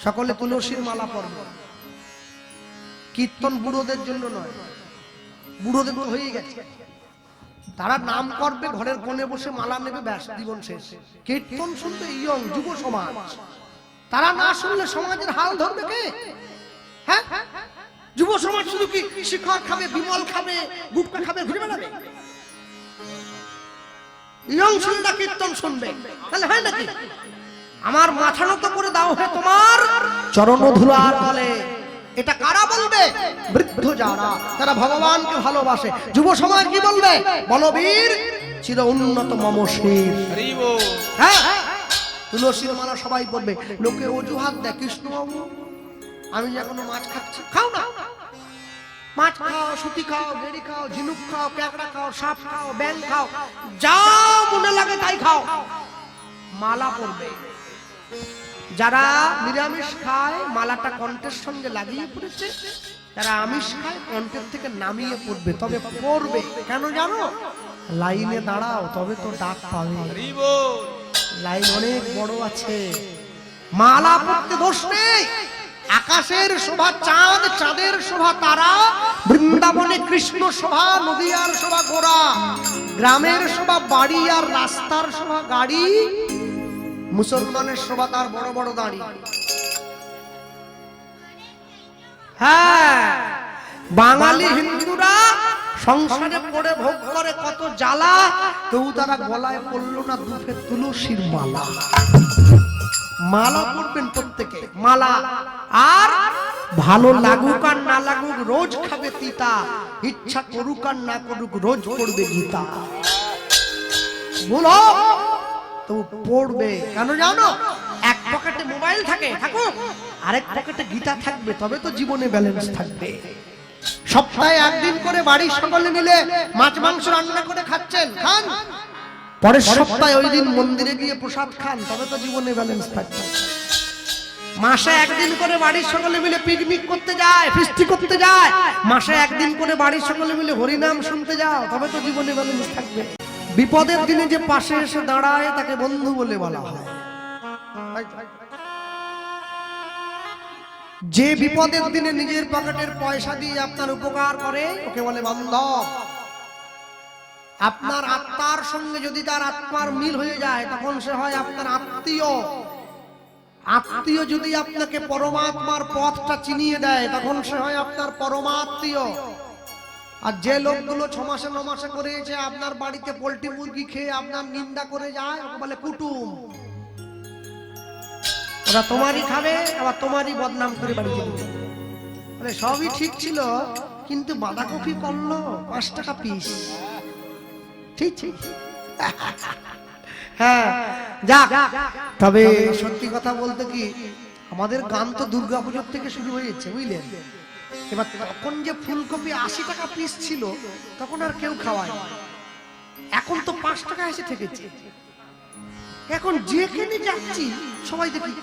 সকলে তুলসীর মালা পরবে। কীর্তন বুড়োদের জন্য নয়, বুড়োদের তো হয়ে গেছে, তারা নাম করবে, ঘরের কোণে বসে মালা নেবে, ব্যাস জীবন শেষ। কীর্তন শুনবে ইয়ং যুব সমাজ, তারা না শুনলে সমাজের হাল ধরবে কে? হ্যাঁ, যুব সমাজ শুধু কি শিখর খাবে, বিমল খাবে, গুটকা খাবে, ঘুরে বেড়াবে? ইয়ং শুনবা কীর্তন শুনবে, তাহলে হয় নাকি? আমার মাথা নত করে দাও হে তোমার চরণ ধুলার তলে। এটা কারা বলবে? বৃদ্ধ যারা, তারা ভগবানকে ভালোবাসে। যুব সমাজ কি বলবে? বলবীর চির উন্নত মম শির। হ্যাঁ, তুলসীর মালা সবাই বলবে। লোকে অজুহাত দেয়, কৃষ্ণবাবু আমি যে এখনো মাছ খাচ্ছি। খাও না, মাছ খাও, সুতি খাও, গেড়ি খাও, ঝিনুক খাও, ক্যাকড়া খাও, সাপ খাও, ব্যাং খাও, যা মনে লাগে তাই খাও, মালা পরবে। যারা নিরামিষ খায় মালাটা কণ্ঠের সঙ্গে লাগিয়ে পড়েছে, যারা আমিষ খায় কণ্ঠের থেকে নামিয়ে পড়বে। তবে পড়বে কেন জানো? লাইনে দাঁড়াও, তবে তো ডাক পাবে। লাইন অনেক বড় আছে, মালা পড়তে দোষ নেই। আকাশের শোভা চাঁদ, চাঁদের শোভা তারা, বৃন্দাবনে কৃষ্ণ শোভা, নদিয়ার শোভা ঘোড়া, গ্রামের শোভা বাড়ি আর রাস্তার শোভা গাড়ি, মুসলমানের শোভা তার বড় বড় দাড়ি। হ্যাঁ, বাঙালি হিন্দুরা সংসারে পড়ে ভোগ করে কত জ্বালা, কেউ তারা গলায় পড়লো না দুফে তুলসীর মালা। মালা পড়বেন প্রত্যেকে, মালা। আর ভালো লাগুক আর না লাগুক রোজ খাবে তিতা, ইচ্ছা করুক আর না করুক রোজ পড়বে গীতা। বলো তো পড়বে কেন জানো? এক পকেটে মোবাইল থাকে, থাকুক, আরেক পকেটে গীতা থাকবে, তবে তো জীবনে ব্যালেন্স থাকবে। সপ্তাহে একদিন করে বাড়ির সকলে মিলে মাছ মাংস রান্না করে খাচ্ছেন, খান, পরের সপ্তাহে ওই দিন মন্দিরে গিয়ে প্রসাদ খান, তবে তো জীবনে ব্যালেন্স থাকবে। মাসে একদিন করে বাড়ির সকলে মিলে পিকনিক করতে যায়, ফিস্টি করতে যায়, মাসে একদিন করে বাড়ির সকলে মিলে হরিনাম শুনতে যাও, তবে তো জীবনে ব্যালেন্স থাকবে। বিপদের দিনে যে পাশে এসে দাঁড়ায় তাকে বন্ধু বলে বলা হয়। যে বিপদের দিনে নিজের পকেটের পয়সা দিয়ে আপনার উপকার করে ওকে বলে বান্ধব। আপনার আত্মার সঙ্গে যদি তার আত্মার মিল হয়ে যায় তখন সে হয় আপনার আত্মীয়। আত্মীয় যদি আপনাকে পরমাত্মার পথটা চিনিয়ে দেয় তখন সে হয় আপনার পরমাত্মীয়। আর যে লোকগুলো 6 মাসে 9 মাসে করেছে আপনার বাড়িতে পোল্ট্রি মুরগি খেয়ে আপনার নিন্দা করে যায়, ওকে বলে কুটুম। ওরা তোমারই খাবে, আবার তোমারই বদনাম করে বাড়ি যাবে। মানে সবই ঠিক ছিল, কিন্তু বাঁধাকপি করলো 5 টাকা পিস। ঠিক ঠিক, হ্যাঁ যাক। তবে সত্যি কথা বলতে কি, আমাদের গান তো দুর্গাপুজোর থেকে শুরু হয়েছে, বুঝলেন? এবার তখন যে ফুলকপি 80 টাকা পিস ছিল তখন আর কেউ খাওয়ায়, এখন তো 5 টাকা এসে থেকেছে। এখন যেখানে যাচ্ছি সবাই দেখি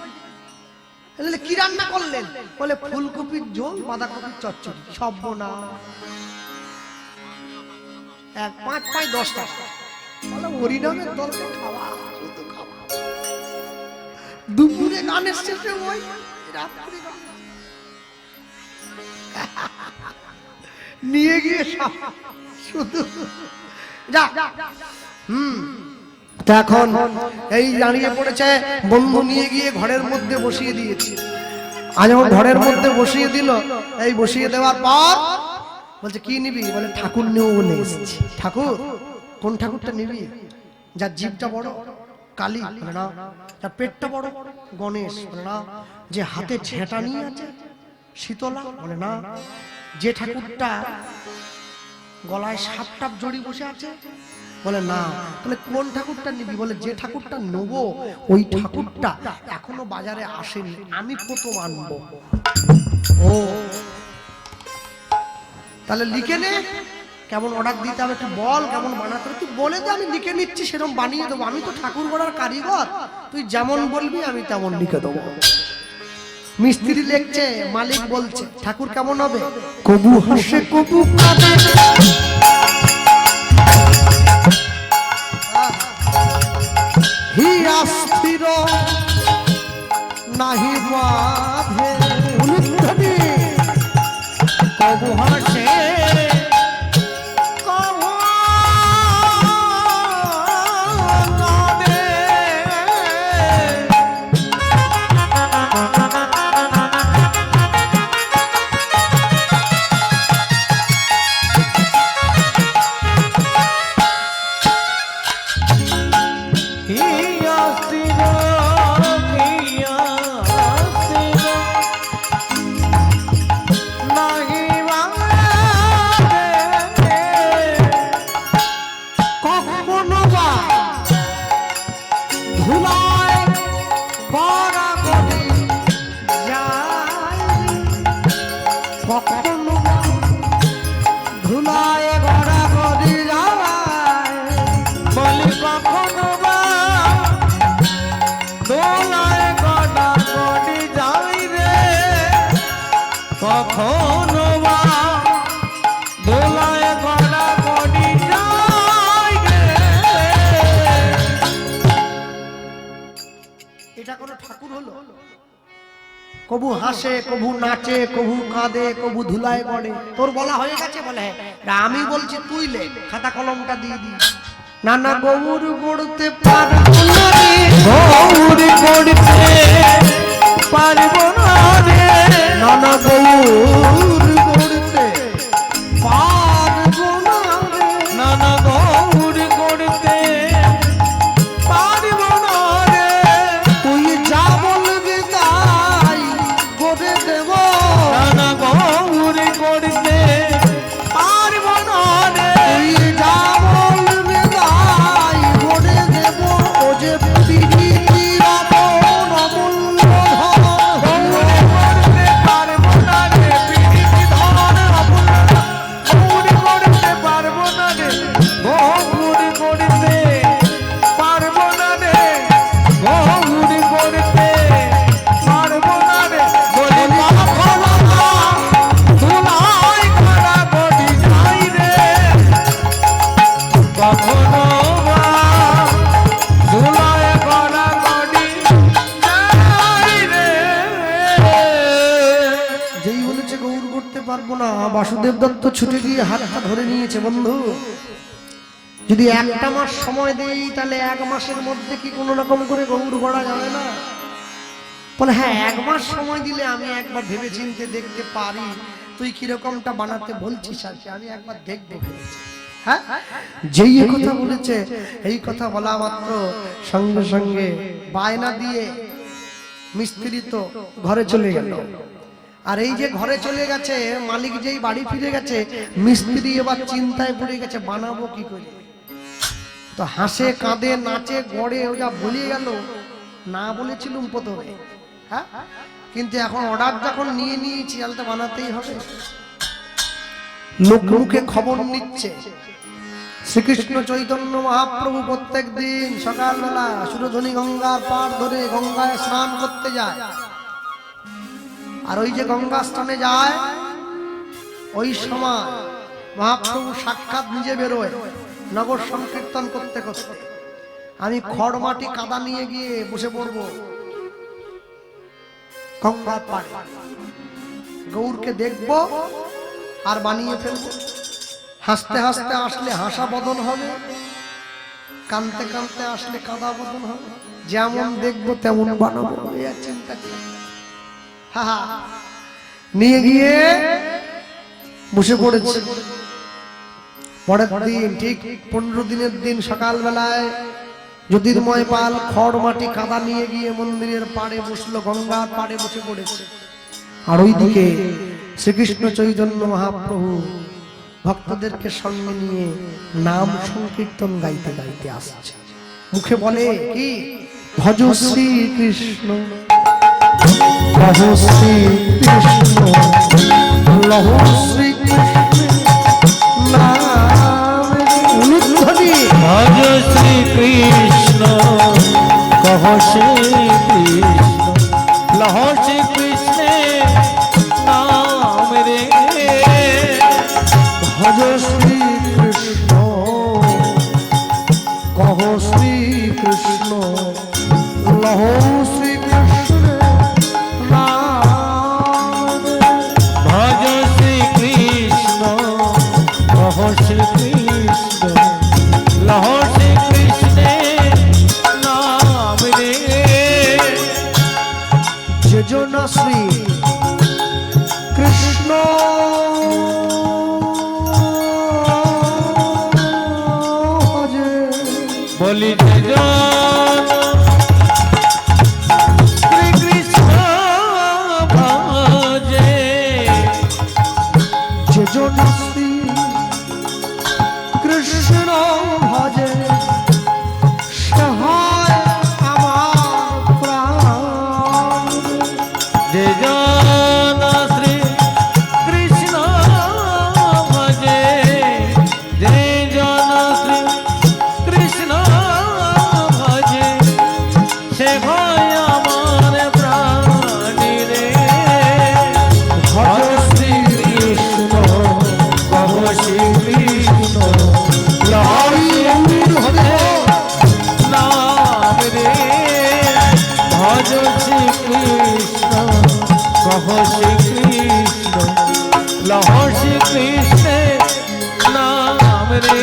কি রান্না করলেন, বলে ফুলকপির ঝোল, বাঁধাকপির চচ্চড়ি। সব না 5 পাই 10 টাকা, বলে হরিনামের দলকে খাওয়া, শুধু খাওয়া। দুপুরে গানের শেষে ওই রাত্রি নিয়ে গিয়ে শুধু যা। এখন এই দাঁড়িয়ে পড়েছে, বন্ধু নিয়ে গিয়ে ঘরের মধ্যে বসিয়ে দিয়েছে। আজ আমার ঘরের মধ্যে বসিয়ে দিল, এই বসিয়ে দেওয়ার পর বলছে কি নিবি? বলে ঠাকুর নেব বলে এসেছি। ঠাকুর? কোন ঠাকুরটা নিবি? যার জিভটা বড়? কালী? বলে না। যার পেটটা বড়? গণেশ? বলে না। যে হাতে ঝেঁটা নিয়ে আছে? শীতলা? বলে না। যে ঠাকুরটা গলায় সাপ টাপ জড়ি বসে আছে? বলে না। তাহলে কোন ঠাকুরটা নিবি? বলে যে ঠাকুরটা নেবো ওই ঠাকুরটা এখনো বাজারে আসেনি, আমি প্রথম আনবো। ও তাহলে লিখে নে, কেমন অর্ডার দিতে হবে একটু বল, কেমন বানাতে হবে তুই বলে দে, আমি লিখে নিচ্ছি, সেরকম বানিয়ে দেবো। আমি তো ঠাকুর গড়ার কারিগর, তুই যেমন বলবি আমি তেমন লিখে দেবো। মিস্ত্রি লিখছে, মালিক বলছে ঠাকুর কেমন হবে? কবু হাসে কবু কাঁদে, হিয়া স্থির নাহি কবু হাসে কবু কাঁদে। হিয়া শিব হিয়া শিব নাহি বাংলাদেশে কখনো বা ধুলায় গড়াগড়ি যায়, কখনো বা ধুলায় গড়াগড়ি যায়, বলি কখনো বা দোলায় গড়া গড়ি যাই রে, কখনো বা দোলায় গড়া গড়ি যাই রে। এটা কোনো ঠাকুর হলো? কবু হাসে, কবু নাচে, কবু কাঁদে, কবু ধুলায় গড়ে। তোর বলা হয়ে গেছে বলে, আমি বলছি তুই লে, খাতা কলমটা দিয়ে দি। না না গৌর গড়তে পারবো না রে, গৌর গড়তে পারবো না রে, না না গৌর গড়তে পারবো না রে, নানা গৌর গড়তে পারবো না রে, তুই যা বলবি তাই করে দেব, নানা গৌর গড়তে পারবো না রে, তুই যা বলবি তাই করে দেব। ও যে প্রীতির আপন অমূল্য ধন, গৌর গড়তে পারবো না রে, পিরিতি ধন অমূল্য, গৌর গড়তে পারবো না রে, গৌর গড়তে পারবো না রে, গৌর গড়তে পারবো না রে, বলি কখনো বা ধুলায় গড়া গড়ি যাই রে, কখনো বা ধুলায় গড়া গড়ি যাই রে। যেই বলেছে গৌর করতে পারবো না, বাসুদেব দত্ত ছুটে গিয়ে হাতটা ধরে নিয়েছে। বন্ধু, যদি একটা মাস সময় দেই তাহলে এক মাসের মধ্যে কি কোনো রকম করে গৌর গড়া যাবে না? বলে হ্যাঁ, এক মাস সময় দিলে আমি একবার ভেবে চিনতে দেখতে পারি তুই কিরকমটা বানাতে বলছিস, আর কি আমি একবার দেখবো ভেবেছি। হ্যাঁ, যেই এই কথা বলেছে, এই কথা বলা মাত্র সঙ্গে সঙ্গে বায়না দিয়ে মিস্ত্রি তো ঘরে চলে গেল। আর এই যে ঘরে চলে গেছে, মালিক যেই বাড়ি ফিরে গেছে, মিস্ত্রি এবার চিন্তায় পড়ে গেছে বানাবো কি করে। তো হাসে কাঁদে নাচে গড়ে ও যা বলিয়ে গেল, না বলেছিলুম প্রথমে, হ্যাঁ, কিন্তু এখন অর্ডার যখন নিয়ে নিয়েছি তাহলে তো বানাতেই হবে। লোক মুখে খবর নিচ্ছে শ্রীকৃষ্ণ চৈতন্য মহাপ্রভু প্রত্যেক দিন সকালবেলা সুরধনী গঙ্গার পাড় ধরে গঙ্গায় স্নান করতে যায়। আর ওই যে গঙ্গা স্নানে যায়, ওই সময় মহাপ্রভু সাক্ষাৎ নিজে বেরোয় নগর সংকীর্তন করতে করতে। আমি খড় মাটি কাদা নিয়ে গিয়ে বসে পড়বো গঙ্গার পাড়ে, গৌরকে দেখবো আর বানিয়ে ফেলবো। হাসতে হাসতে আসলে হাসা বদন হবে, কানতে কানতে আসলে কাদা বদন হবে, যেমন দেখবো তেমন বানাবো। এই আর চিন্তা কি? নিয়ে গিয়ে বসে পড়েছে। পরের দিন ঠিক 15 দিনের দিন সকালবেলায় জ্যোতির্ময় পাল খড় মাটি কাদা নিয়ে গিয়ে মন্দিরের পাড়ে বসলো, গঙ্গার পাড়ে বসে পড়েছে। আর ওইদিকে শ্রীকৃষ্ণ চৈতন্য মহাপ্রভু ভক্তদেরকে সঙ্গে নিয়ে নাম সংকীর্তন গাইতে গাইতে আসছে। মুখে বলে কি, ভজ শ্রী কৃষ্ণ, ভজ শ্রী কৃষ্ণ, লহ শ্রী কৃষ্ণ নাম। অনুধ্বনি ভজ শ্রী কৃষ্ণ, কহ শ্রী কৃষ্ণ, লহ শ্রী কৃষ্ণ নাম রে। ভজ শ্রী কৃষ্ণ, কহ শ্রী কৃষ্ণ, লহ শ্রী কৃষ্ণ নাম। ভজ শ্রী কৃষ্ণ, যোজনা শ্রী কৃষ্ণ বলি যে জন শ্রীকৃষ্ণ ভজে যোজনা শ্রী কৃষ্ণ ভজে সে হয় আমার প্রাণ। যে জন শ্রী কৃষ্ণ ভজে যে জন শ্রী কৃষ্ণ ভজে সে ভয় আমার প্রাণী রে ভজ শ্রী কৃষ্ণ কহ শ্রী কৃষ্ণ হরি হরে নাম রে ভজ শ্রী কৃষ্ণ কহ শ্রী কৃষ্ণ লহ শ্রী কৃষ্ণের নাম রে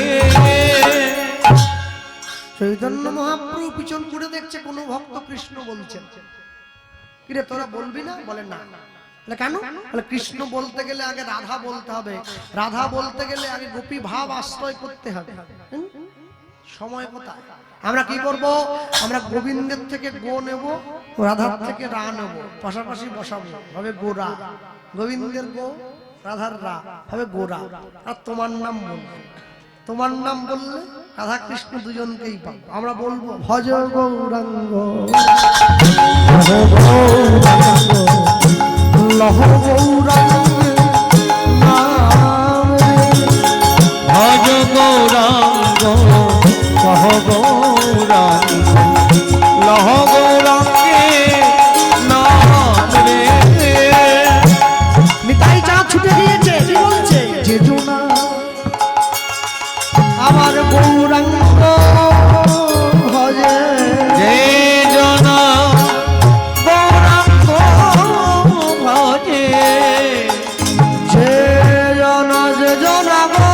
চৈতন্য মহাপ্রভু পিছন ঘুরে দেখছে কোন ভক্ত কৃষ্ণ বলছেন, কিরে তোরা বলবি না? বলে না। বলে কেন? বলে কৃষ্ণ বলতে গেলে আগে রাধা বলতে হবে, রাধা বলতে গেলে আগে গোপী ভাব আশ্রয় করতে হবে। সময় কোথায়? আমরা কি করব? আমরা গোবিন্দের থেকে গো নেব, রাধার থেকে রা নেব, পাশাপাশি বসাবো, হবে গোরা। গোবিন্দের গো, রাধার রা, হবে গোরা। আর তোমার নাম বলবো, তোমার নাম বললে রাধা কৃষ্ণ দুজনকেই পাবো। আমরা বলবো ভজ গৌরাঙ্গ লহ গৌরাঙ্গ নাম রে। ভজ গৌরাঙ্গ কহ গৌরাঙ্গ লহ গৌরাঙ্গে নাম রে নিতাই চাঁদ ছুটে গিয়েছে, কি বলছে? যে জোনা আমার গৌরাঙ্গ ভজে যে জন গৌরাঙ্গ ভজে যে জনা যে জনা গো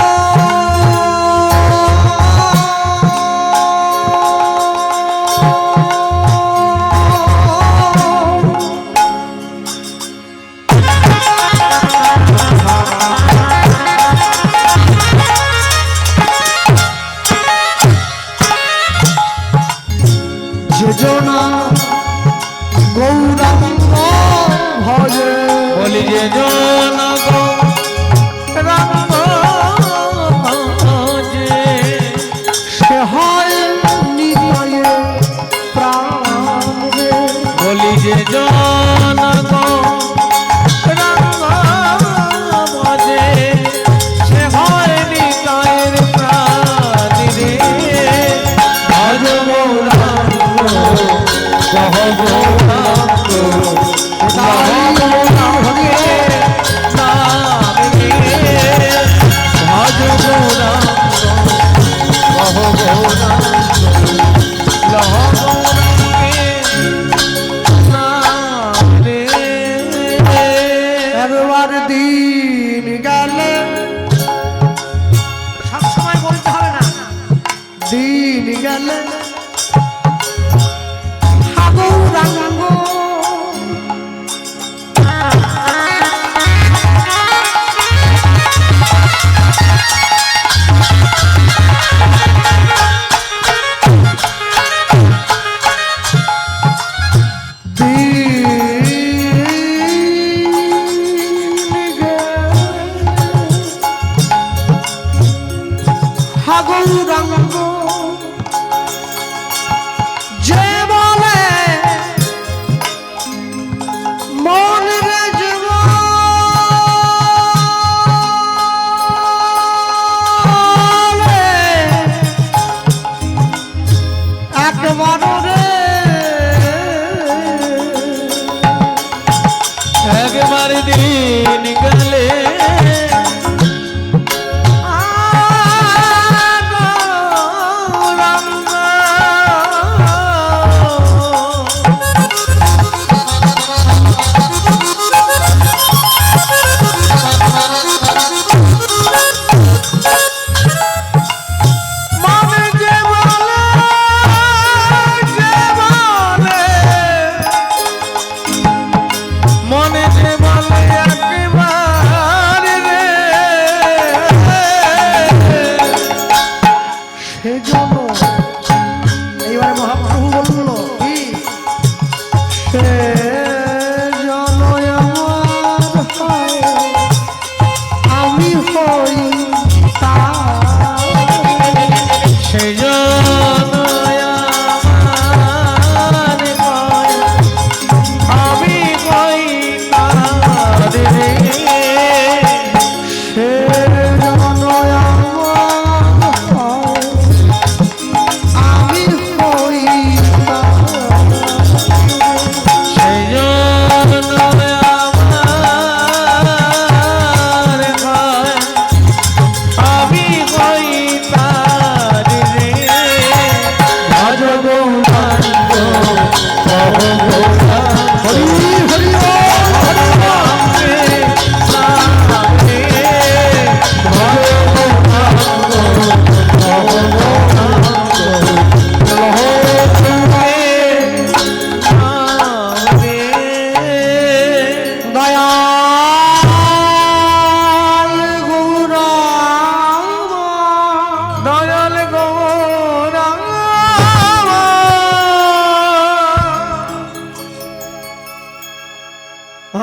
যোজনা গৌরাঙ্গ ভজে বলি যে জন গৌরাঙ্গ ভজে সে হয় নিতায়ে প্রাণ রে। বলি যে জন গৌরাঙ্গ ভজে সে হয় নিতায়ের প্রাণী রে ভজ গৌরাঙ্গ কহ গৌরাঙ্গ লহ গৌরাঙ্গে নাম রে ভজ গৌরাঙ্গ কহ গৌরাঙ্গ লহ গৌরাঙ্গে নাম রে একবার দিন গেলে সব সময় বলতে হবে না, দিন গেলে হা গৌরাঙ্গ গৌরাঙ্গ যে বলে মন রে জীবনে একবার রে একবার দিন গেলে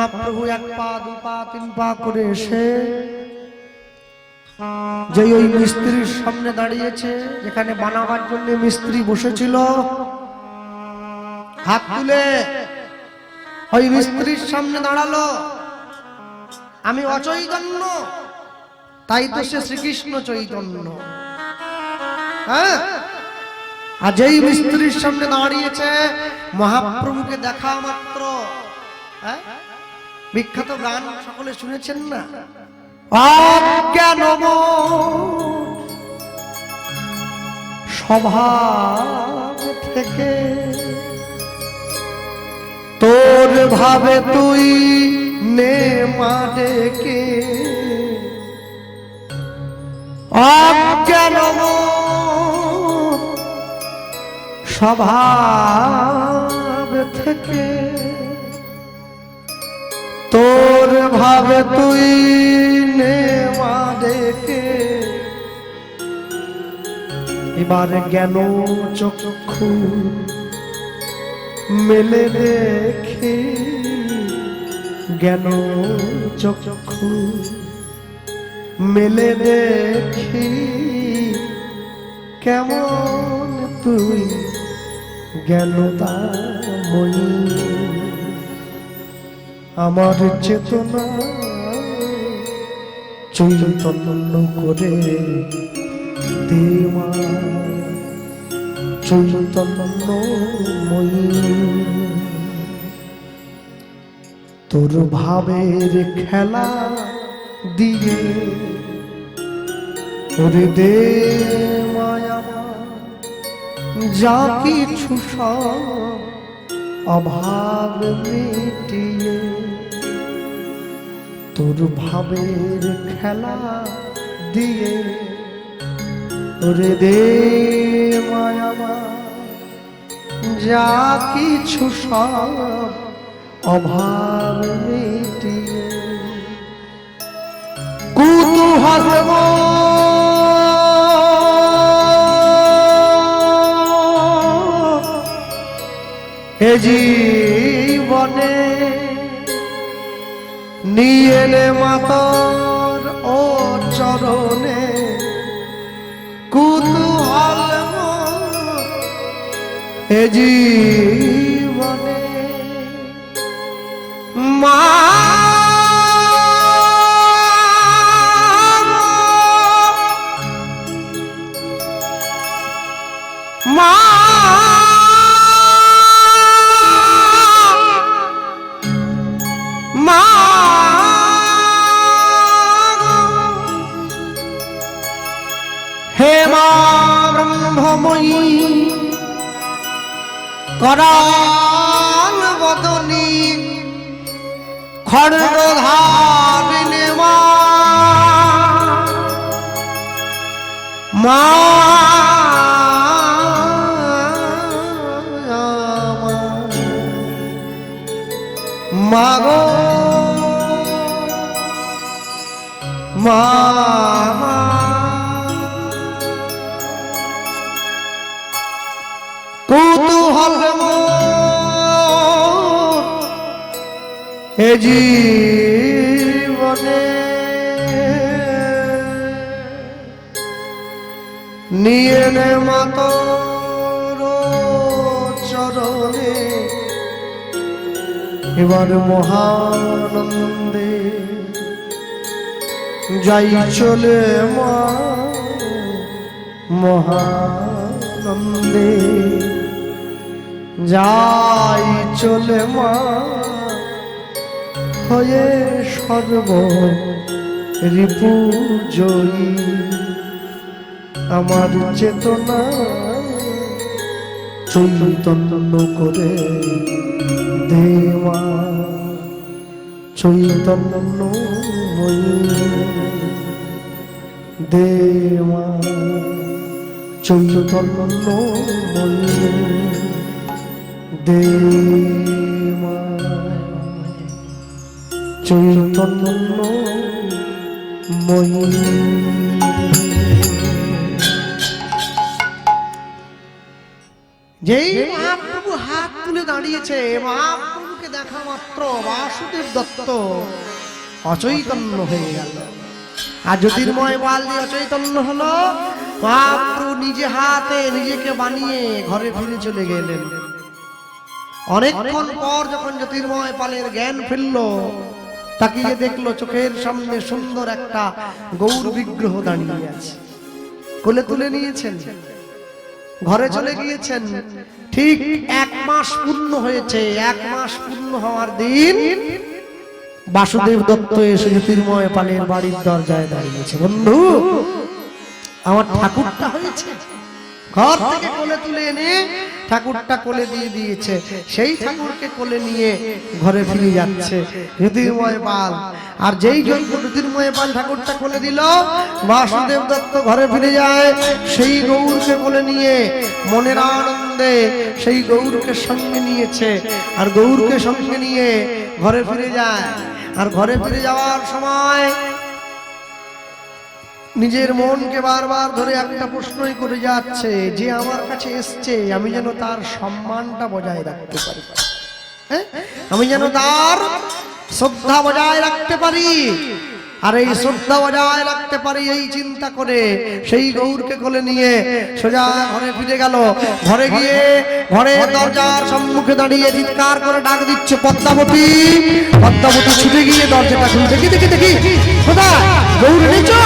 মহাপ্রভু এক পা দু পা তিন পা করে এসে যেই ওই মিস্ত্রির সামনে দাঁড়িয়েছে, যেখানে বানাবার জন্য মিস্ত্রি বসেছিল, হাত তুলে ওই মিস্ত্রির সামনে দাঁড়ালো। আমি অচৈতন্য, তাই তো সে শ্রীকৃষ্ণ চৈতন্য। হ্যাঁ, আর যেই মিস্ত্রির সামনে দাঁড়িয়েছে, মহাপ্রভুকে দেখা মাত্র, হ্যাঁ, বিখ্যাত গান সকলে শুনেছেন না? অজ্ঞান স্বভাব থেকে তোর ভাবে তুই নে মা ডেকে, অজ্ঞান স্বভাব থেকে তোর ভাবে তুই নে মা ডেকে। এবার জ্ঞান চক্ষু মেলে দেখি, জ্ঞান চক্ষু মেলে দেখি, কেমন তুই জ্ঞানতাময়ী। আমার চেতনা চৈতন্য করে দেওয়া, চৈতন্যময়ী। তোর ভাবের খেলা দিয়ে ওরে দে মায়া, যা কিছু সব অভাব মিটিয়ে। তোর ভাবের খেলা দিয়ে ওরে দে মায়া, যা কিছু সব অভাব মিটিয়ে। কুতূহল এ জীবনে নিয়ে নে মাতার ও চরণে। কুতূহল এ জীবনে মা মা মা হে মা ব্রহ্মময়ী করাল বদনী খড়্গধারিণী মা, মা মাগো মা, কুতূহল এ জীবনে নিয়ে নে মাতর চরণে। এবার মহানন্দে যাই চলে মা, মহানন্দে যাই চলে মা, হয়ে সর্ব রিপু জয়ী। আমার চেতনা চৈতন্য করে দেওয়া, চৈতন্যময়ী দেওয়া, চৈতন্যময়ী দেওয়া, চৈতন্যময়ী। যেই মহাপ্রভু হাত তুলে দাঁড়িয়েছে, মহাপ্রভুকে দেখা দেখা মাত্র বাসুদেব দত্ত অচৈতন্য হয়ে গেল। আর জ্যোতির্ময় পাল যে অচৈতন্য হলো, মহাপ্রভু নিজে হাতে নিজেকে বানিয়ে ঘরে ফিরে চলে গেলেন। অনেকক্ষণ পর যখন জ্যোতির্ময় পালের জ্ঞান ফিরল, তাকিয়ে দেখলো চোখের সামনে সুন্দর একটা গৌর বিগ্রহ দাঁড়িয়ে আছে। কোলে তুলে নিয়েছেন, ঘরে চলে গিয়েছেন। ঠিক 1 মাস পূর্ণ হয়েছে। 1 মাস পূর্ণ হওয়ার দিন বাসুদেব দত্ত এসে জ্যোতির্ময় পালের বাড়ির দরজায় দাঁড়িয়েছে। বন্ধু, আমার ঠাকুরটা হয়েছে। ঘর থেকে কোলে তুলে এনে ঠাকুরটা কোলে দিয়ে দিয়েছে। সেই ঠাকুরকে কোলে নিয়ে ঘরে ফিরে যাচ্ছে জ্যোতির্ময় পাল। আর যেই জ্যোতির্ময় পাল ঠাকুরটা কোলে দিল, বাসুদেব দত্ত ঘরে ফিরে যায়। সেই গৌরকে কোলে নিয়ে মনের আনন্দে সেই গৌরকে সঙ্গে নিয়েছে। আর গৌরকে সঙ্গে নিয়ে ঘরে ফিরে যায়। আর ঘরে ফিরে যাওয়ার সময় নিজের মনকে বারবার ধরে একটা প্রশ্নই করে যাচ্ছে, যে আমার কাছে এসছে আমি যেন তার সম্মানটা বজায় রাখতে পারি, আমি যেন তার শ্রদ্ধা বজায় রাখতে পারি। আর এই শ্রদ্ধা বজায় রাখতে পারি এই চিন্তা করে সেই গৌরকে কোলে নিয়ে সোজা ঘরে ফিরে গেল। ঘরে গিয়ে ঘরের দরজার সম্মুখে দাঁড়িয়ে চিৎকার করে ডাক দিচ্ছে, পদ্মাবতী। পদ্মাবতী ছুটে গিয়ে দরজাটা খুলে, দেখি দেখি দেখি কোথায় গৌর এনেছো?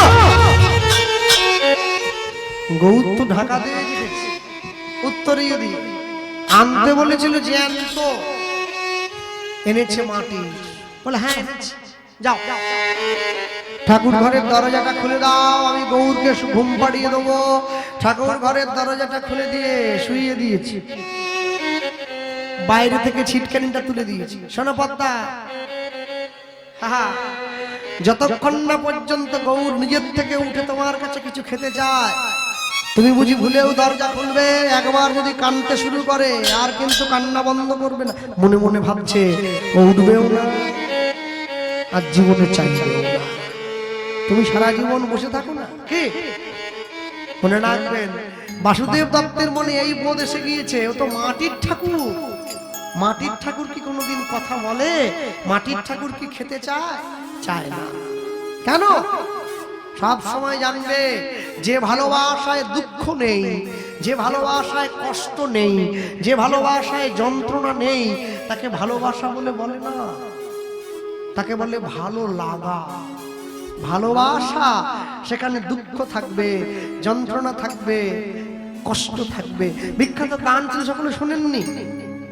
গৌর তো ঢাকা দিয়ে দিয়েছে, উত্তরীয় দিয়ে আনতে বলেছিল, যে আনতো এনেছে মাটি। বলে হ্যাঁ এনেছে, যাও ঠাকুর ঘরের দরজাটা খুলে দাও, আমি গৌরকে ঘুম পাড়িয়ে দেবো। ঠাকুর ঘরের দরজাটা খুলে দিয়ে শুইয়ে দিয়েছি, বাইরে থেকে ছিটকানিটা তুলে দিয়েছি। শোনো পদ্মা, যতক্ষণ না পর্যন্ত গৌর নিজের থেকে উঠে তোমার কাছে কিছু খেতে চায়, তুমি বুঝি ভুলেও দরজা খুলবে? একবার যদি কাঁদতে শুরু করে আর কিন্তু কান্না বন্ধ করবে না। মনে মনে ভাবছে ও উঠবেও না আর জীবনে চাইবেও না। তুমি সারা জীবন বসে থাকো না, কি মনে রাখবেন, বাসুদেব দত্তের মনে এই বোধ এসে গিয়েছে, ও তো মাটির ঠাকুর। মাটির ঠাকুর কি কোনোদিন কথা বলে? মাটির ঠাকুর কি খেতে চায়? চায় না। কেন? সব সময় জানবে, যে ভালোবাসায় দুঃখ নেই, যে ভালোবাসায় কষ্ট নেই, যে ভালোবাসায় যন্ত্রণা নেই, তাকে ভালোবাসা বলে বলে না, তাকে বলে ভালো লাগা। ভালোবাসা সেখানে দুঃখ থাকবে, যন্ত্রণা থাকবে, কষ্ট থাকবে। বিখ্যাত গান ছিল, সকলে শোনেননি?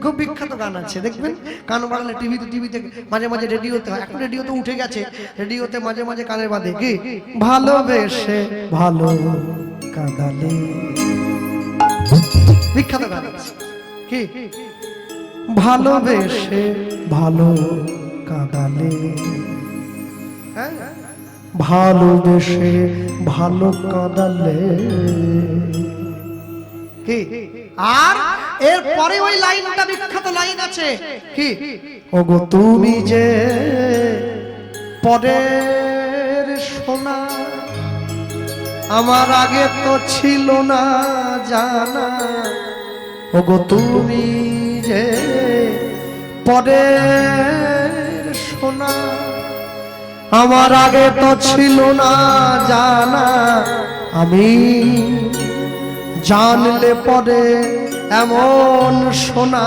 খুব বিখ্যাত গান আছে, দেখবেন কান বাড়ালে টিভিতে মাঝে মাঝে রেডিওতে হয়। এখন রেডিওতে উঠে গেছে, রেডিওতে মাঝে মাঝে কানে বাঁধে, কি ভালোবেসে ভালো কাঁদালে। বিখ্যাত গান আছে, কি ভালোবেসে ভালো কাঁদালে, হ্যাঁ ভালোবেসে ভালো কাঁদালে। কি আর এর পরে ওই লাইনটা বিখ্যাত লাইন আছে, কি ওগো তুমি যে পরের সোনা, আমার আগে তো ছিল না জানা। ওগো তুমি যে পরের সোনা, আমার আগে তো ছিল না জানা। আমি জানলে পরে এমন সোনা,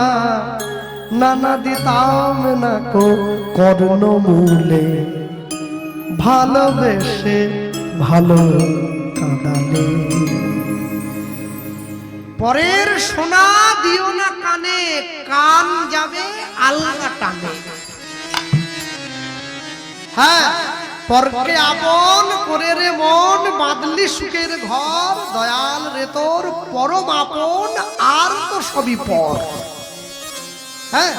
নানা দিতাম না কো কর্ণমূলে। ভালোবেসে ভালো কাঁদালে। পরের সোনা দিও না কানে, কান যাবে আলগা টানে। হ্যাঁ, পরকে আপন করে রে মন, বাঁধলি সুখের ঘর। দয়াল রে তোর পরম আপন, আর তো সবই পর। হ্যাঁ,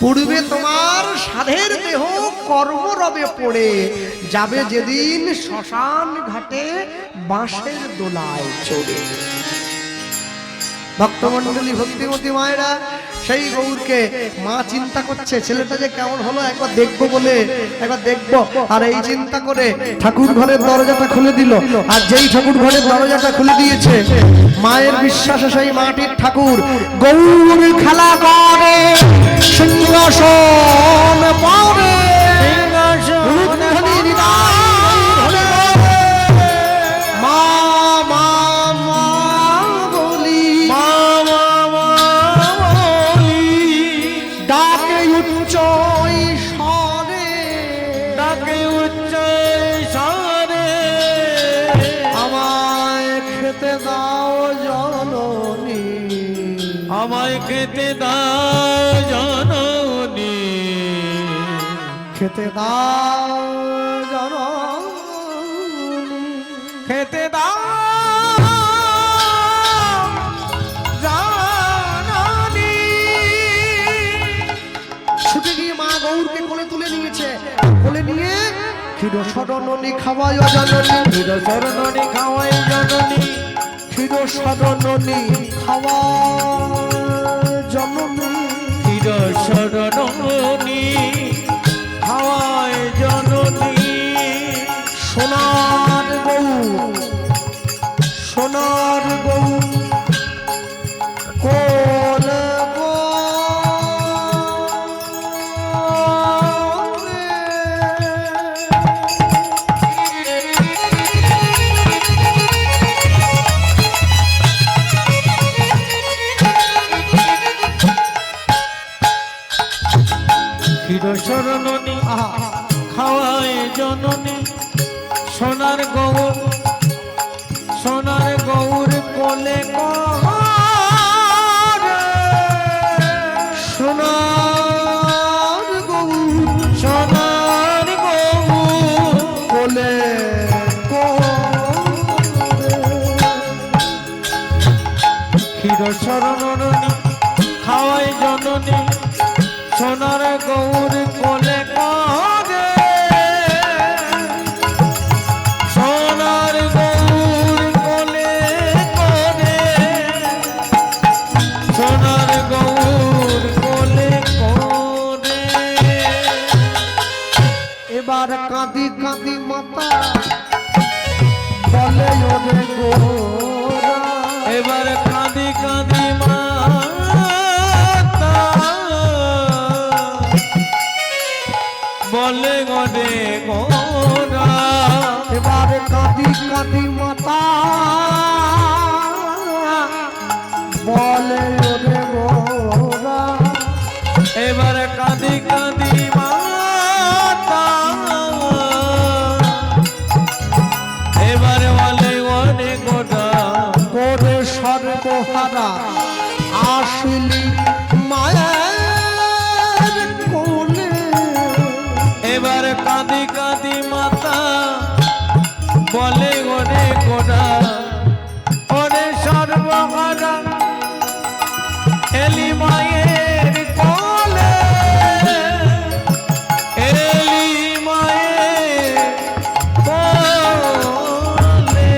পূর্বে তোমার সাধের দেহ কর্ম রবে পড়ে, যাবে যেদিন শ্মশান ঘাটে বাঁশের দোলায় চড়ে। ভক্তমণ্ডলী, ভক্তিমতী মায়েরা, সেই গৌরকে মা চিন্তা করছে ছেলেটা যে কেমন হলো একবার দেখবো বলে, একবার দেখবো। আর এই চিন্তা করে ঠাকুর ঘরের দরজাটা খুলে দিল। আর যেই ঠাকুর ঘরের দরজাটা খুলে দিয়েছে, মায়ের বিশ্বাসে সেই মাটির ঠাকুর গৌর খেলা করে সিংহাসন পারে। মা মা মা বলি, ডাকে উচ্চ স্বরে, আমায় খেতে দাও জননী, আমায় খেতে দাও জননী, খেতে দাও জননী, খেতে দাও জননী। ছুটে গিয়ে মা গৌরকে কোলে তুলে নিয়েছে। কোলে নিয়ে ক্ষীর সদনী খাওয়ায় জননী, ক্ষীর শরণী খাওয়াই জননী, ক্ষীর সদনী খাওয়ায় জননী, ক্ষীর শরণী খাওয়াই জননী। সোনার গৌর, সোনার গৌর কোলে ক্ষীর শরণী খাওয়াই জননী, সোনার গৌর, সোনার গৌর কোলে করে। সোনার গৌর, সোনার গৌর কোলে ক্ষীর শরণী খাওয়াই জননী, সোনার গৌর কোলে করে। সোনার গৌর কোলে করে, সোনার গৌর কোলে করে। এবার কাঁদি কাঁদি মাতা বলে ওরে গোরা, এবার কাঁদি কাঁদি মাতা বলে গনে গোরা। এবার কাঁদি কাঁদি মাতা বলে ওরে গোরা, এবার কাঁদি কাঁদি মাতা এবার বলে গনে গোরা। করে সর্বহারা আসিলি মায়ের কোলে, এবার কাঁদি কাঁদি মাতা বলে গনে গোরা। ওরে সর্বহারা এলি মায়ের কোলে, এলি মায়ের কোলে।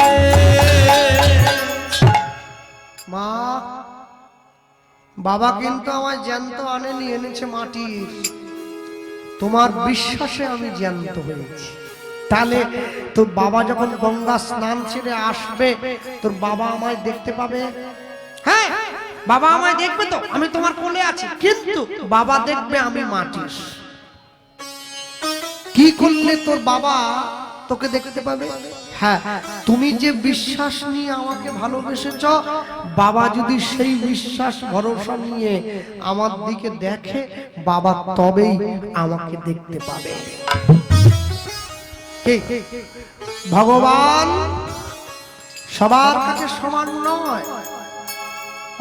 মা বাবা কিন্তু আমার জ্যান্ত আনেনি, এনেছে মাটির। তোমার বিশ্বাসে আমি জ্যান্ত হয়েছি। তাহলে তোর বাবা যখন গঙ্গা স্নান ছেড়ে আসবে, তোর বাবা আমায় দেখতে পাবে। হ্যাঁ, বাবা আমায় দেখবে তো, আমি তোমার কোলে আছি, কিন্তু বাবা দেখবে আমি মাটির। কি করলে তোর বাবা তোকে দেখতে পাবে? হ্যাঁ, তুমি যে বিশ্বাস নিয়ে আমাকে ভালোবেসেছ, বাবা যদি সেই বিশ্বাস ভরসা নিয়ে আমার দিকে দেখে, বাবা তবেই আমাকে দেখতে পাবে। ভগবান সবার কাছে সমান নয়।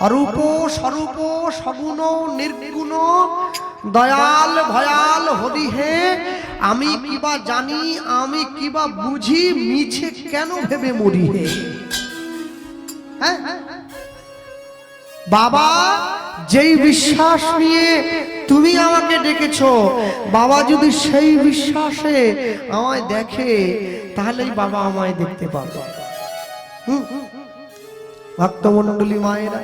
অরূপ স্বরূপ সগুণ নির্গুণ দয়াল ভয়াল হরি হে, আমি কিবা জানি আমি কিবা বুঝি, মিছে কেন ভেবে মরি হে। হ্যাঁ, বাবা যেই বিশ্বাস নিয়ে তুমি আমাকে ডেকেছো, বাবা যদি সেই বিশ্বাসে আমায় দেখে, তাহলেই বাবা আমায় দেখতে পাবে। ভক্তমণ্ডলী মায়েরা,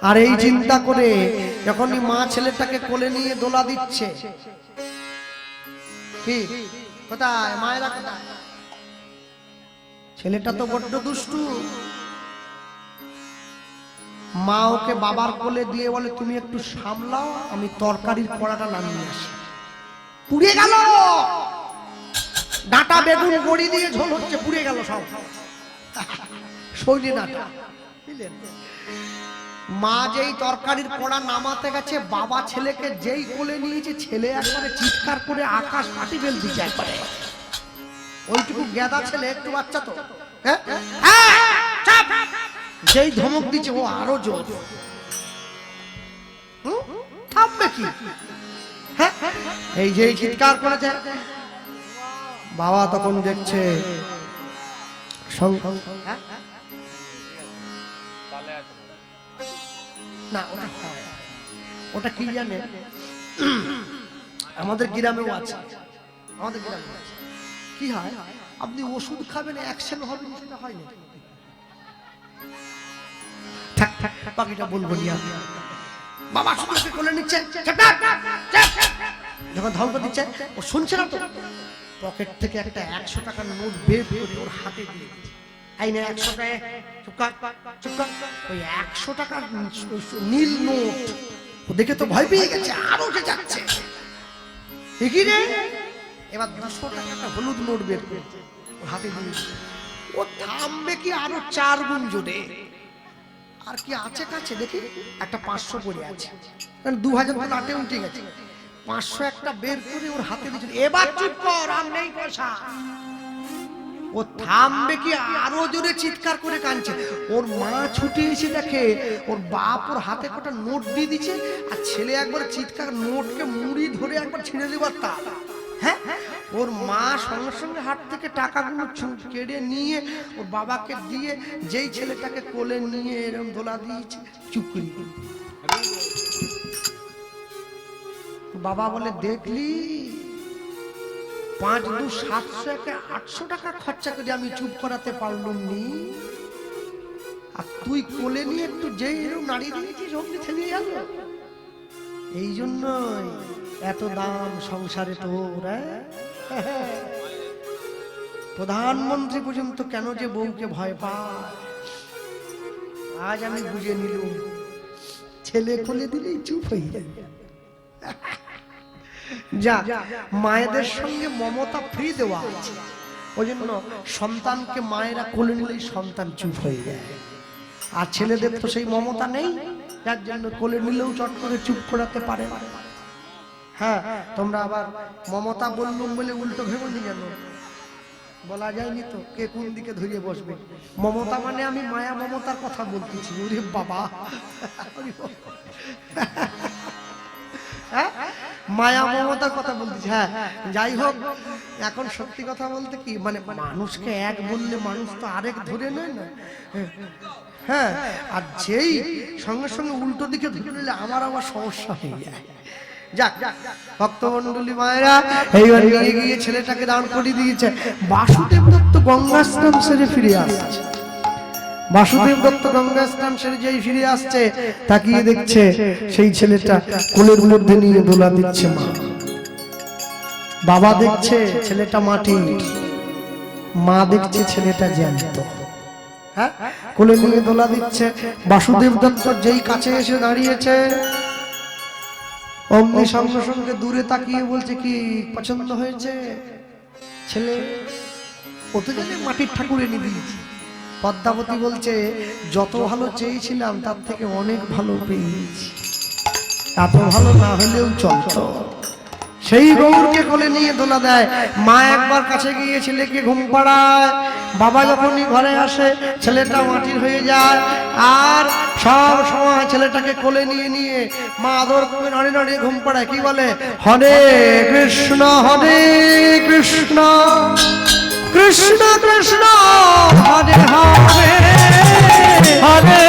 আর এই চিন্তা করে যখনই মা ছেলেটাকে কোলে নিয়ে দোলা দিচ্ছে, কি কোথায় মায়েরা কোথায়? ছেলেটা তো বড্ড দুষ্টু। মা ওকে বাবার কোলে দিয়ে বলে, তুমি একটু সামলাও, আমি তরকারির কড়াটা নামিয়ে আসি। পুড়ে গেল, ডাঁটা বেগুন বড়ি দিয়ে ঝোল হচ্ছে, পুড়ে গেল সব, শৈলী ডাঁটা। মা যেই তরকারির কড়া নামাতে গেছে, বাবা ছেলেকে যেই কোলে নিয়েছে, ছেলে একবারে চিৎকার করে আকাশ ফাটি ফেল দিচ্ছে একবারে। ওইটুকু গেদা ছেলে, একটু বাচ্চা তো, যেই ধমক দিচ্ছে ও আরো জোর। থামবে কি? এই যে চিৎকার করেছে, বাবা তখন দেখছে না, ওটা কি জানে, আমাদের গ্রামেও আছে, আমাদের গ্রামে কি হয়, আপনি ওষুধ খাবেন অ্যাকশন হবে, সেটা হয় না। বাকিটা বলবো না। বাবা শুধু কোলে নিচ্ছে, যখন ধমক দিচ্ছে ও শুনছে না তো, পকেট থেকে একটা 100 টাকার নোট বের করে ওর হাতে দিয়ে, এই না 100 টাকা, চুপ কর চুপ কর। ওই 100 টাকার নীল নোট ও দেখে তো ভয় পেয়ে গেছে, আরো উঠে যাচ্ছে। ঠিকই রে, এবার 200 টাকা একটা হলুদ নোট বের করে ওর হাতে দিয়ে, ও থামবে কি আরো 4 গুণ জোরে। আর কি আছে কাছে দেখি, একটা 500 পড়ে আছে, কারণ 2000 তো লাটে উঠে গেছে, 500 একটা বের করে ওর হাতে দিয়েছিল। এবার চুপ কর, আর নেই পয়সা। ও থামবে কি আরো জোরে চিৎকার করে কাঁদছে। ওর মা ছুটে এসে দেখে ওর বাপ ওর হাতে কটা নোট দিয়ে দিচ্ছে, আর ছেলে একবার চিৎকার, নোটকে মুড়ি ধরে একবার ছিঁড়ে দেবার তা। হ্যাঁ, ওর মা সঙ্গে সঙ্গে হাত থেকে টাকাগুলো কেড়ে নিয়ে ওর বাবাকে দিয়ে, যেই ছেলেটাকে কোলে নিয়ে এরকম দোলা দিয়েছে, চুপ করে। বাবা বলে, দেখলি 5 2 700 একে 800 টাকা খরচা করে আমি চুপ করাতে পারলাম নি, আর তুই কোলে নিয়ে একটু যেই এরকম নাড়ি দিয়েছিস, অমনি থেমে গেল। এই জন্যই এত দাম সংসারে তোর। প্রধানমন্ত্রী পর্যন্ত কেন যে বউকে ভয় পায়, আজ আমি বুঝে নিলুম। ছেলে কোলে দিলেই চুপ হয়ে যায়। যা মায়েদের সঙ্গে মমতা ফ্রি দেওয়া আছে, ওই জন্য সন্তানকে মায়েরা কোলে নিলেই সন্তান চুপ হয়ে যায়। আর ছেলেদের তো সেই মমতা নেই, যার জন্য কোলে নিলেও চট করে চুপ করাতে পারে। হ্যাঁ, তোমরা আবার মমতা বললুম বলে উল্টো ভেবো নি, জানো বলা যায়নি তো কে কোন দিকে ধরিয়ে বসবে। মমতা মানে আমি মায়া মমতার কথা বলতেছি। ওরে বাবা, মায়া মমতার কথা বলতেছি। হ্যাঁ, যাই হোক, এখন সত্যি কথা বলতে কি, মানে মানুষকে এক বললে মানুষ তো আরেক ধরে নেয় না। হ্যাঁ, আর যেই সঙ্গে সঙ্গে উল্টো দিকে ধরে নিলে আমার আবার সমস্যা হয়ে যায়। যাক, ভক্তমণ্ডলী মায়েরা এইবার নিয়ে গিয়ে ছেলেটাকে দান করে দিয়েছে। বাসুদেব দত্ত গঙ্গা স্নান সেরে ফিরে আসছে। বাসুদেব দত্ত গঙ্গা স্নান সেরে যেই ফিরে আসছে, তাকিয়ে দেখছে সেই ছেলেটা কোলের মধ্যে নিয়ে দোলা দিচ্ছে মা। বাবা দেখছে ছেলেটা মাটির, মা দেখছে ছেলেটা জ্যান্ত। হ্যাঁ, কোলে নিয়ে দোলা দিচ্ছে। বাসুদেব দত্ত যেই কাছে এসে দাঁড়িয়েছে, অমনি সঙ্গে সঙ্গে দূরে তাকিয়ে বলছে, কি পছন্দ হয়েছে ছেলে? ওতে জানে মাটির ঠাকুর এনে দিয়েছি। পদ্মাবতী বলছে, যত ভালো চেয়েছিলাম তার থেকে অনেক ভালো পেয়েছি, এত ভালো না হলেও চলতো। সেই গৌরকে কোলে নিয়ে দোলা দেয়। মা একবার কাছে গিয়ে ছেলেকে ঘুম পাড়ায়। বাবা যখনই ঘরে আসে, ছেলেটা মাটির হয়ে যায়। আর সব সময় ছেলেটাকে কোলে নিয়ে নিয়ে মা আদর করে নাড়িয়ে নাড়িয়ে ঘুম পাড়ায়। কি বলে? হরে কৃষ্ণ হরে কৃষ্ণ কৃষ্ণ কৃষ্ণ হরে হরে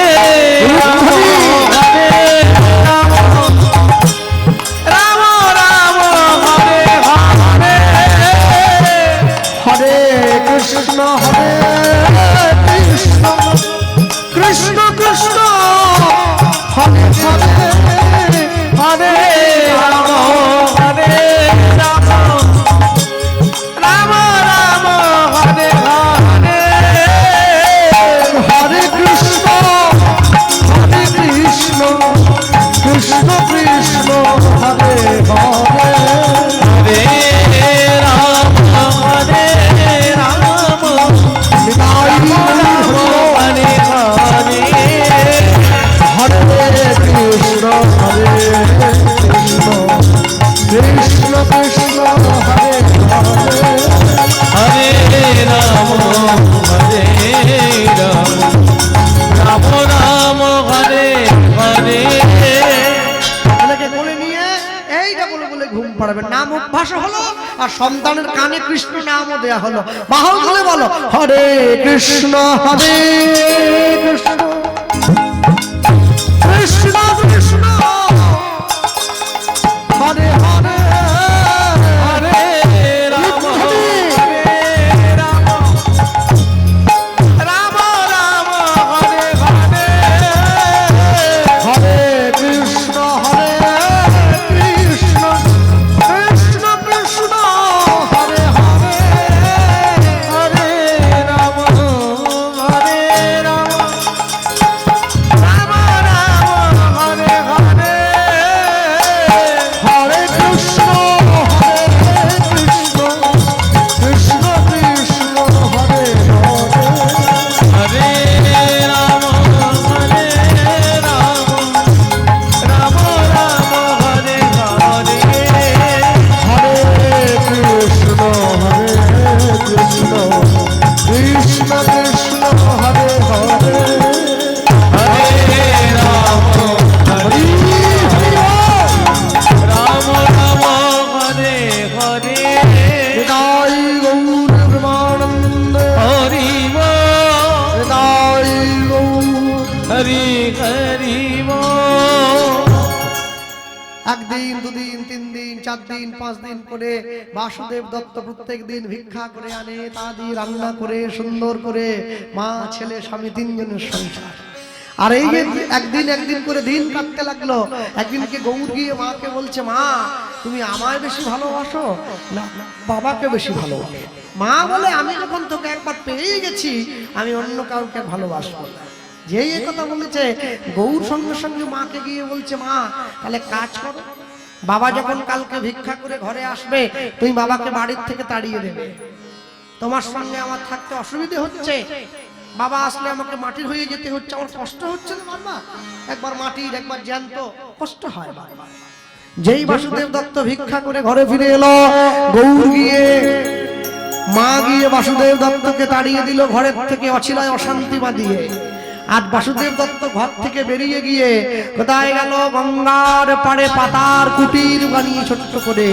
হরে কৃষ্ণ হরে কৃষ্ণ কৃষ্ণ কৃষ্ণ হরে হরে আর সন্তানের কানে কৃষ্ণ নামও দেয়া হলো। বাহু তুলে বলো হরে কৃষ্ণ হরে কৃষ্ণ কৃষ্ণ কৃষ্ণ হরে হরে হরে রাম হরে রাম রাম রাম হরে হরে হরে কৃষ্ণ কৃষ্ণ কৃষ্ণ হরে হরে হরে রাম হরে রাম রাম রাম হরে হরে হরে কৃষ্ণ কৃষ্ণ কৃষ্ণ কৃষ্ণ হরে হরে হরে রাম হরে রাম রাম রাম হরে হরে হরে কৃষ্ণ কৃষ্ণ কৃষ্ণ কৃষ্ণ হরে হরে হরে রাম হরে রাম রাম হরে হরে হৃদয় গৌর ব্রহ্মানন্দ হরি হৃদয় গৌর হরি হরি একদিন দুদিন তিন দিন চার দিন পাঁচ দিন করে বাসুদেব দত্ত প্রত্যেক দিন ভিক্ষা করে আনে, তা দিয়ে রান্না করে সুন্দর করে মা ছেলে স্বামী তিনজনের সংসার। আর এই যে একদিন একদিন করে দিন কাটতে লাগলো। একদিনকে গৌর গিয়ে মাকে বলছে, মা তুমি আমায় বেশি ভালোবাসো না বাবাকে বেশি ভালোবাসো? মা বলে, আমি যখন তোকে একবার পেয়ে গেছি আমি অন্য কাউকে ভালোবাসবো না। যেই এই কথা বলেছে গৌর সঙ্গে সঙ্গে মাকে গিয়ে বলছে, মা তাহলে কাজ করো, বাবা যখন কালকে ভিক্ষা করে ঘরে আসবে তুমি বাবাকে বাড়ির থেকে তাড়িয়ে দেবে। তোমার সঙ্গে আমার থাকতে অসুবিধে হচ্ছে, বাবা আসলে আমাকে মাটির হয়ে যেতে হচ্ছে, আমার কষ্ট হচ্ছে না বাবা? একবার মাটির একবার জ্যান্ত, কষ্ট হয় বাবা। যেই বাসুদেব দত্ত ভিক্ষা করে ঘরে ফিরে এলো, গৌর গিয়ে মা গিয়ে বাসুদেব দত্তকে তাড়িয়ে দিল ঘরের থেকে, অছিলায় অশান্তি বাঁধিয়ে। আর বাসুদেব দত্ত ঘর থেকে বেরিয়ে গিয়ে কোথায় গেল? গঙ্গার পাড়ে পাতার কুটির বানিয়ে ছোট্ট করে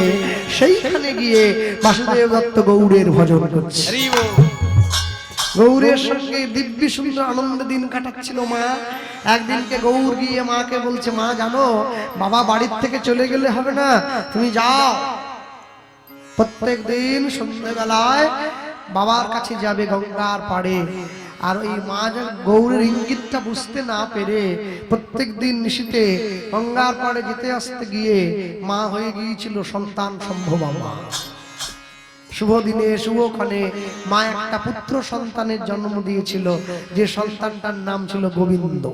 সেইখানে গিয়ে বাসুদেব দত্ত গৌরের ভজন করছে। গৌরের সঙ্গে দিব্যি সুন্দর আনন্দ দিন কাটাচ্ছিল মা। একদিনকে গৌর গিয়ে মাকে বলছে, মা জানো বাবা বাড়ির থেকে চলে গেলে হবে না, তুমি যাও প্রত্যেক দিন সন্ধ্যেবেলায় বাবার কাছে যাবে গঙ্গার পাড়ে। আর ওই মা গৌরের ইঙ্গিতটা বুঝতে না পেরে প্রত্যেক দিন নিশীতে গঙ্গার পাড়ে যেতে আসতে গিয়ে মা হয়ে গিয়েছিল সন্তান সম্ভবা মা। শুভ দিনে শুভক্ষণে মা একটা পুত্র সন্তানের জন্ম দিয়েছিল, যে সন্তানটার নাম ছিল গোবিন্দ।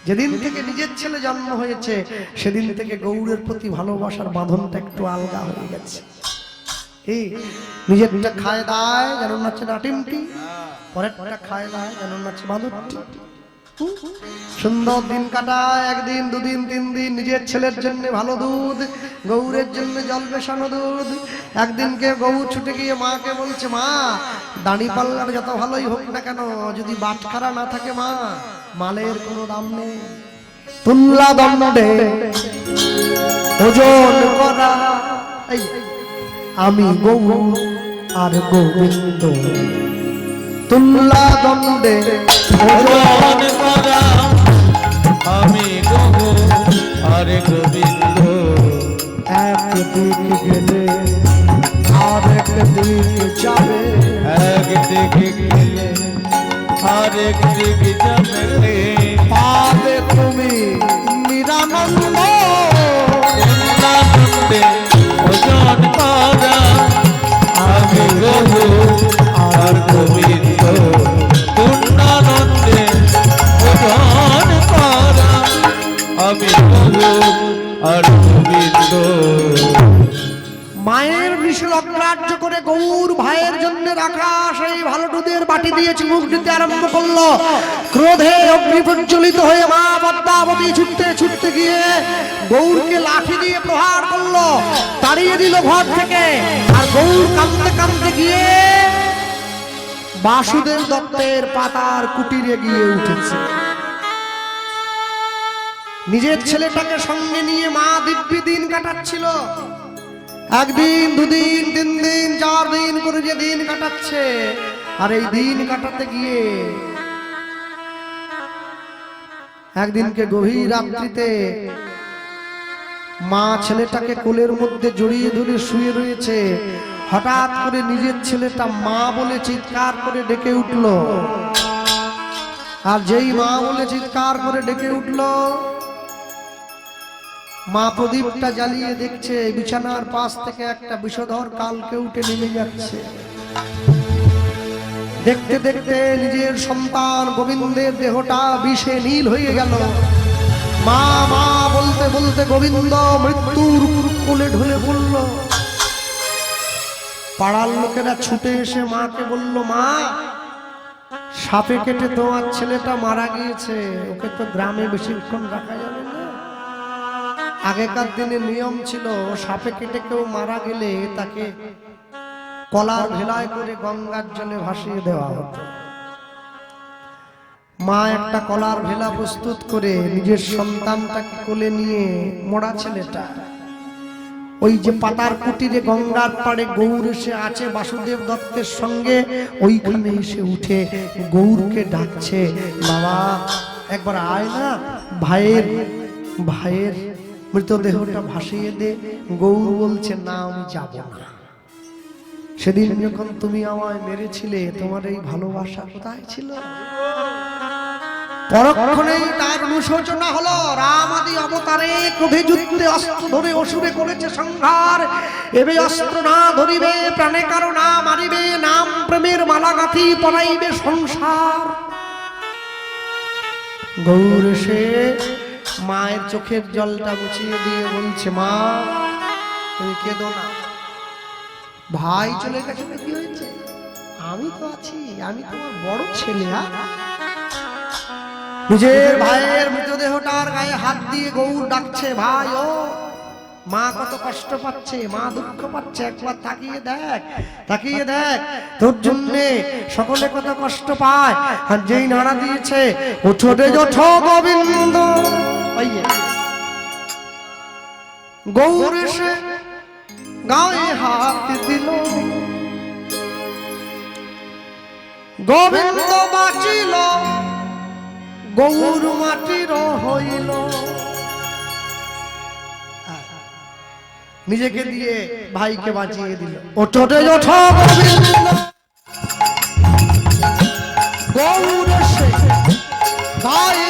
যেদিন থেকে নিজের ছেলে জন্ম হয়েছে সেদিন থেকে গৌরের প্রতি ভালোবাসার বাঁধনটা একটু আলগা হয়ে গেছে। নিজেরটা খায় দায় যেন নাচে নাটিমটি, পরেরটা খায় দায় যেন নাচে বাঁদরটি। সুন্দর দিন কাটায়, একদিন দুদিন তিন দিন নিজের ছেলের জন্য ভালো দুধ, গৌরের জন্য জল মেশানো দুধ। একদিনকে গৌর ছুটে গিয়ে মাকে বলছে, মা দাড়ি পাল্লার যত ভালোই হোক না কেন যদি বাটখারা না থাকে মা মালের কোনো দাম নেই। তুল্লা দণ্ডে ওজন করা এই আমি গৌর আর গোবিন্দ, তুল্লা দণ্ডে ওজন করা আমি গৌর আর গোবিন্দ। একদিক গেলে আরেক দিক যাবে, একদিক গেলে আরেক দিক যাবে, পাবে তুমি নিরানন্দ। তুল্লাদণ্ডে ওজন করা আমি গৌর আর গোবিন্দ। তুল্লাদণ্ডে ওজন করা আমি গৌর আর গোবিন্দ। মায়ের নিষেধ অগ্রাহ্য করে গৌর ভাইয়ের জন্য রাখা সেই ভালো দুধের বাটি দিয়েছে মুখ দিতে আরম্ভ করলো। ক্রোধে অগ্নি প্রজ্বলিত হয়ে মা পদ্মাবতী ছুটতে ছুটতে গিয়ে গৌরকে লাঠি দিয়ে প্রহার করলো, তাড়িয়ে দিল ঘর থেকে। আর গৌর কাঁদতে কাঁদতে গিয়ে বাসুদেব দত্তের পাতার কুটিরে গিয়ে উঠেছে। নিজের ছেলেটাকে সঙ্গে নিয়ে মা দিব্যি দিন কাটাচ্ছিল। একদিন, দুদিন, 3 দিন, 4 দিন করে যে দিন কাটাচ্ছে, আর এই দিন কাটাতে গিয়ে একদিনকে গভীর রাত্রিতে মা ছেলেটাকে কোলের মধ্যে জড়িয়ে ধরে শুয়ে রয়েছে। হঠাৎ করে নিজের ছেলেটা মা বলে চিৎকার করে ডেকে উঠল। আর যেই মা বলে চিৎকার করে ডেকে উঠল, মা প্রদীপটা জ্বালিয়ে দেখছে বিছানার পাশ থেকে একটা বিষধর কালকে উঠে নেমে যাচ্ছে। দেখতে দেখতে নিজের সন্তান গোবিন্দের দেহটা বিষে নীল হয়ে গেল। মা মা বলতে বলতে গোবিন্দ মৃত্যুর কোলে ঢলে পড়ল। পাড়ার লোকেরা ছুটে এসে মাকে বলল, মা সাপে কেটে তোমার ছেলেটা মারা গিয়েছে, ওকে তো গ্রামে বেশিক্ষণ রাখা যাবে না। আগেকার দিনে নিয়ম ছিল, সাপে কেটে কেউ মারা গেলে তাকে কলার ভেলায় করে গঙ্গার জলে ভাসিয়ে দেওয়া হতো। মা একটা কলার ভেলা প্রস্তুত করে নিজের সন্তানটাকে কোলে নিয়ে, মরা ছেলেটা, ওই যে পাতার কুটিরে গঙ্গার পাড়ে গৌর এসে আছে বাসুদেব দত্তের সঙ্গে, ওইখানে এসে উঠে গৌরকে ডাকছে, বাবা একবার আয় না, ভাইয়ের ভাইয়ের মৃতদেহটা ভাসিয়ে দে। গৌর বলছে, না আমি যাব না। সেদিন যখন তুমি আমায় মেরেছিলে, তোমার এই ভালোবাসা কোথায় ছিল? পরক্ষণেই তার অনুশোচনা হলো। রাম আদি অবতারে ক্রোধে যুদ্ধে অস্ত্র ধরে অসুরে করেছে সংহার। এবে অস্ত্র না ধরিবে, প্রাণে কারো না মারিবে, নাম প্রেমের মালা গাঁথি পরাইবে সংসার। গৌর এসে মায়ের চোখের জলটা মুছিয়ে দিয়ে বলছে, মা তুমি কেঁদো না। ভাই চলে গেছে, কি হয়েছে? আমি তো আছি, আমি তোমার বড় ছেলে। নিজের ভাইয়ের মৃতদেহটার গায়ে হাত দিয়ে গৌর ডাকছে, ভাই ও মা কত কষ্ট পাচ্ছে, মা দুঃখ পাচ্ছে, একবার তাকিয়ে দেখ, তাকিয়ে দেখ, তোর জন্যে সকলে কত কষ্ট পায়। আর যেই নাড়া দিয়েছে, ওঠো রে ওঠো গোবিন্দ, গৌর এসে গায়ে হাত দিল। গোবিন্দ বাঁচিল, গৌর মাটির হইল। নিজেকে দিয়ে ভাইকে বাঁচিয়ে দিল। ওঠো রে ওঠো গোবিন্দ, গৌর এসে গায়ে